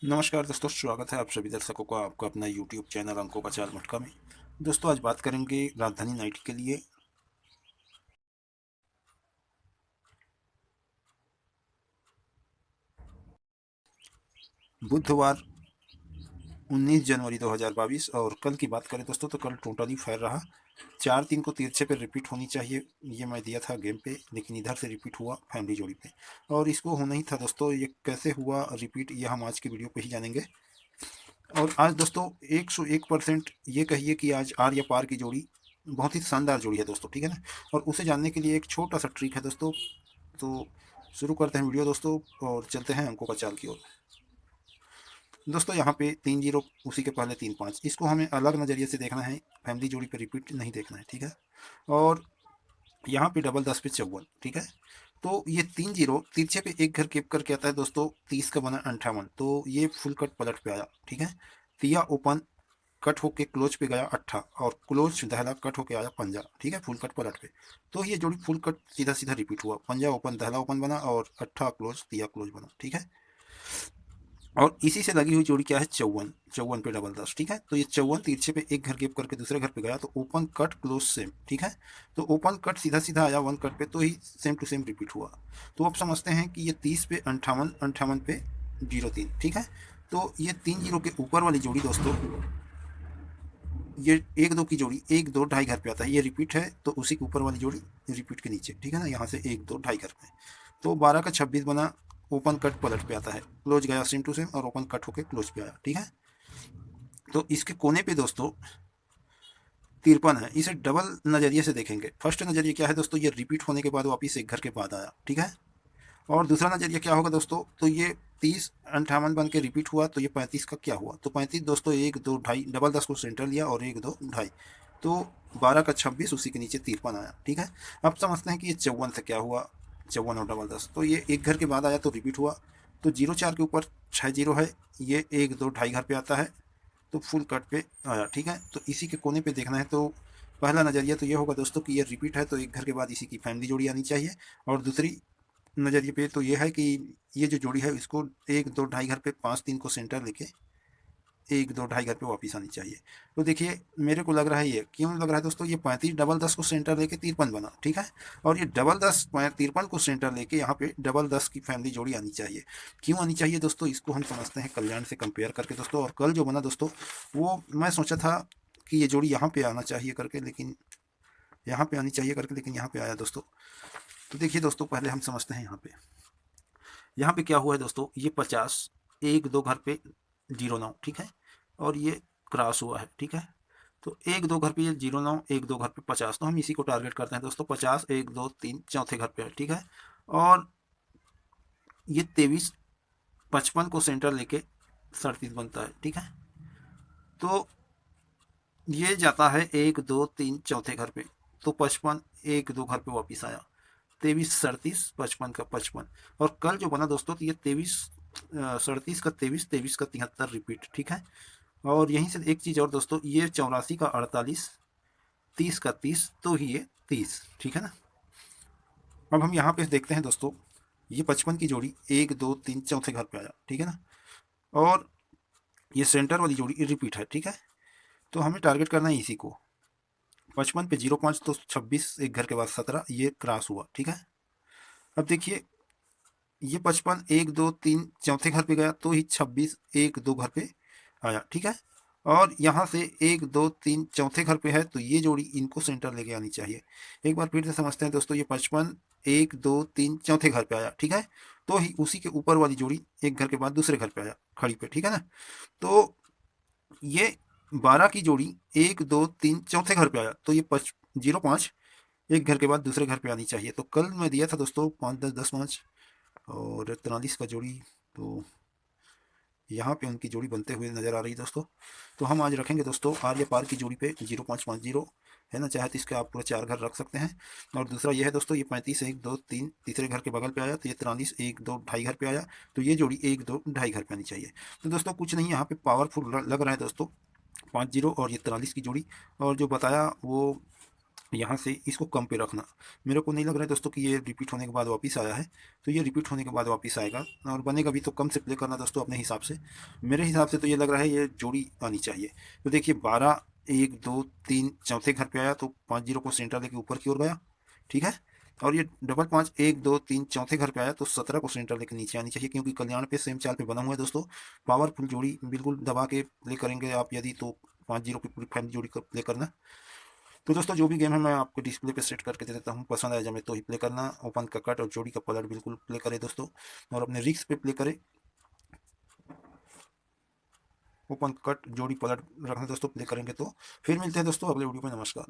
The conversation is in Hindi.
नमस्कार दोस्तों, स्वागत है आप सभी दर्शकों का आपका अपना यूट्यूब चैनल अंकों का चाल मटका में। दोस्तों, आज बात करेंगे राजधानी नाइट के लिए। बुधवार 19 जनवरी 2022 और कल की बात करें दोस्तों तो कल टोटली फायर रहा। 4-3 को तिरछे पे रिपीट होनी चाहिए, ये मैं दिया था गेम पे, लेकिन इधर से रिपीट हुआ फैमिली जोड़ी पे। और इसको होना ही था दोस्तों, ये कैसे हुआ रिपीट ये हम आज की वीडियो पे ही जानेंगे। और आज दोस्तों 101% ये कहिए कि आज आर या पार की जोड़ी बहुत ही शानदार जोड़ी है दोस्तों, ठीक है ना। और उसे जानने के लिए एक छोटा सा ट्रिक है दोस्तों। तो शुरू करते हैं वीडियो दोस्तों और चलते हैं अंकों का चाल की ओर। दोस्तों यहाँ पे 3-0, उसी के पहले 3-5, इसको हमें अलग नज़रिए से देखना है, फैमिली जोड़ी पे रिपीट नहीं देखना है, ठीक है। और यहाँ पे डबल 10 पे 54, ठीक है। तो ये 3-0 तिरछे पे एक घर केप करके आता है दोस्तों, 30 का बना 58, तो ये फुल कट पलट पे आया, ठीक है। तिया ओपन कट होके क्लोज पे गया 8 और क्लोज दहला कट होके आया पंजा, ठीक है, फुल कट पलट पे। तो ये जोड़ी फुल कट सीधा सीधा रिपीट हुआ, पंजा ओपन दहला ओपन बना और 8 क्लोज तिया क्लोज बना, ठीक है। और इसी से लगी हुई जोड़ी क्या है, 54, 54 पे डबल 10, ठीक है। तो ये 54 तिरछे पे एक घर गेप करके दूसरे घर पे गया तो ओपन कट क्लोज सेम, ठीक है। तो ओपन कट सीधा सीधा आया वन कट पे, तो ही सेम टू सेम रिपीट हुआ। तो अब समझते हैं कि ये 30 पे 58, 58 पे 03, ठीक है। तो ये 3-0 के ऊपर वाली जोड़ी दोस्तों, ये 1-2 की जोड़ी 1-2 ढाई घर पे आता है, ये रिपीट है, तो उसी के ऊपर वाली जोड़ी रिपीट के नीचे, ठीक है ना, यहाँ से 1-2 ढाई घर पे। तो 12 का 26 बना, ओपन कट पलट पे आता है, क्लोज गया सेम टू सेम और ओपन कट होके क्लोज पे आया, ठीक है। तो इसके कोने पे दोस्तों 53 है, इसे डबल नजरिए से देखेंगे। फर्स्ट नजरिए क्या है दोस्तों, ये रिपीट होने के बाद वापिस एक घर के बाद आया, ठीक है। और दूसरा नजरिया क्या होगा दोस्तों, तो ये 30-58 बन के रिपीट हुआ, तो ये 35 का क्या हुआ, तो 35 दोस्तों 1-2 ढाई डबल 10 को सेंटर लिया और 1-2 ढाई, तो 12 का 26 उसी के नीचे 53 आया, ठीक है। अब समझते हैं कि ये 54 से क्या हुआ, 54 और डबल 10, तो ये एक घर के बाद आया तो रिपीट हुआ, तो 0-4 के ऊपर 6-0 है, ये 1-2 ढाई घर पे आता है, तो फुल कट पे आया, ठीक है। तो इसी के कोने पे देखना है, तो पहला नज़रिया तो ये होगा दोस्तों कि ये रिपीट है, तो एक घर के बाद इसी की फैमिली जोड़ी आनी चाहिए। और दूसरी नज़रिए पे तो ये है कि ये जो जोड़ी है इसको 1-2 ढाई घर पे 5-3 को सेंटर लेके 1-2 ढाई घर पे वापस आनी चाहिए। तो देखिए मेरे को लग रहा है, ये क्यों लग रहा है दोस्तों, ये 35 डबल 10 को सेंटर लेके 53 बना, ठीक है। और ये डबल 10 53 को सेंटर लेके यहाँ पे डबल 10 की फैमिली जोड़ी आनी चाहिए। क्यों आनी चाहिए दोस्तों, इसको हम समझते हैं कल्याण से कंपेयर करके दोस्तों। और कल जो बना दोस्तों, वो मैं सोचा था कि ये जोड़ी यहाँ पे आना चाहिए करके, लेकिन यहाँ पे आनी चाहिए करके, लेकिन यहाँ पे आया दोस्तों। तो देखिए दोस्तों, पहले हम समझते हैं यहाँ पे क्या हुआ है दोस्तों, ये 50 1-2 घर पे 09, ठीक है। और ये क्रॉस हुआ है, ठीक है। तो 1-2 घर पे ये 09, 1-2 घर पे 50, तो हम इसी को टारगेट करते हैं दोस्तों। 50 1-2 3 चौथे घर पे है, ठीक है। और ये 23 55 को सेंटर लेके 37 बनता है, ठीक है। तो ये जाता है 1-2 3 चौथे घर पे, तो 55 1-2 घर पे वापिस आया, 23 37 55 का 55। और कल जो बना दोस्तों, तो ये 23 37 का 23 23 का 73 रिपीट, ठीक है। और यहीं से एक चीज़ और दोस्तों, ये 84 का 48 30 का 30, तो ही ये 30, ठीक है ना। अब हम यहाँ पे देखते हैं दोस्तों, ये 55 की जोड़ी 1-2 3 चौथे घर पे आया, ठीक है ना। और ये सेंटर वाली जोड़ी रिपीट है, ठीक है। तो हमें टारगेट करना है इसी को। 55 पे 05 तो 26 एक घर के बाद 17, ये क्रॉस हुआ, ठीक है। अब देखिए ये 55 1-2 3 चौथे घर पे गया, तो ही 26 1-2 घर पे आया, ठीक है। और यहाँ से 1-2 3 चौथे घर पे है, तो ये जोड़ी इनको सेंटर लेके आनी चाहिए। एक बार फिर से समझते हैं दोस्तों, ये 55 1-2 3 चौथे घर पे आया, ठीक है। तो ही उसी के ऊपर वाली जोड़ी एक घर के बाद दूसरे घर पे आया खड़ी पे, ठीक है ना। तो ये 12 की जोड़ी 1-2 3 चौथे घर पे आया, तो ये 05 एक घर के बाद दूसरे घर पे आनी चाहिए। तो कल मैं दिया था दोस्तों 5-10 10-5 और 43 का जोड़ी, तो यहाँ पे उनकी जोड़ी बनते हुए नज़र आ रही है दोस्तों। तो हम आज रखेंगे दोस्तों आर्य पार की जोड़ी पे 0550, है ना, चाहे तो इसके आप पूरे 4 घर रख सकते हैं। और दूसरा ये है दोस्तों, ये 35 1-2 3 तीसरे घर के बगल पे आया, तो ये 43 1-2 ढाई घर पे आया, तो ये जोड़ी 1-2 ढाई घर पे आनी चाहिए। तो दोस्तों कुछ नहीं, यहाँ पे पावरफुल लग रहा है दोस्तों 50 और ये 43 की जोड़ी। और जो बताया वो यहाँ से इसको कम पे रखना। मेरे को नहीं लग रहा है दोस्तों कि ये रिपीट होने के बाद वापस आया है, तो ये रिपीट होने के बाद वापस आएगा और बनेगा भी। तो कम से प्ले करना दोस्तों अपने हिसाब से। मेरे हिसाब से तो ये लग रहा है ये जोड़ी आनी चाहिए। तो देखिए 12 1 2 3 चौथे घर पे आया, तो 5 जीरो को सेंटर लेके ऊपर की ओर गया, ठीक है। और ये डबल 5 1 2 3 चौथे घर पे आया, तो 17 को सेंटर लेके नीचे आनी चाहिए, क्योंकि कल्याण पे सेम चाल पे बना हुआ है दोस्तों। पावरफुल जोड़ी बिल्कुल दबा के प्ले करेंगे आप यदि, तो 5 जीरो की पूरी फैमिली जोड़ी का प्ले करना। तो दोस्तों जो भी गेम है मैं आपको डिस्प्ले पे सेट करके दे देता हूँ, पसंद आए जब तो ही प्ले करना। ओपन का कट और जोड़ी का पलट बिल्कुल प्ले करें दोस्तों, और अपने रिक्स पे प्ले करें। ओपन कट जोड़ी पलट रखना दोस्तों, प्ले करेंगे तो। फिर मिलते हैं दोस्तों अगले वीडियो में। नमस्कार।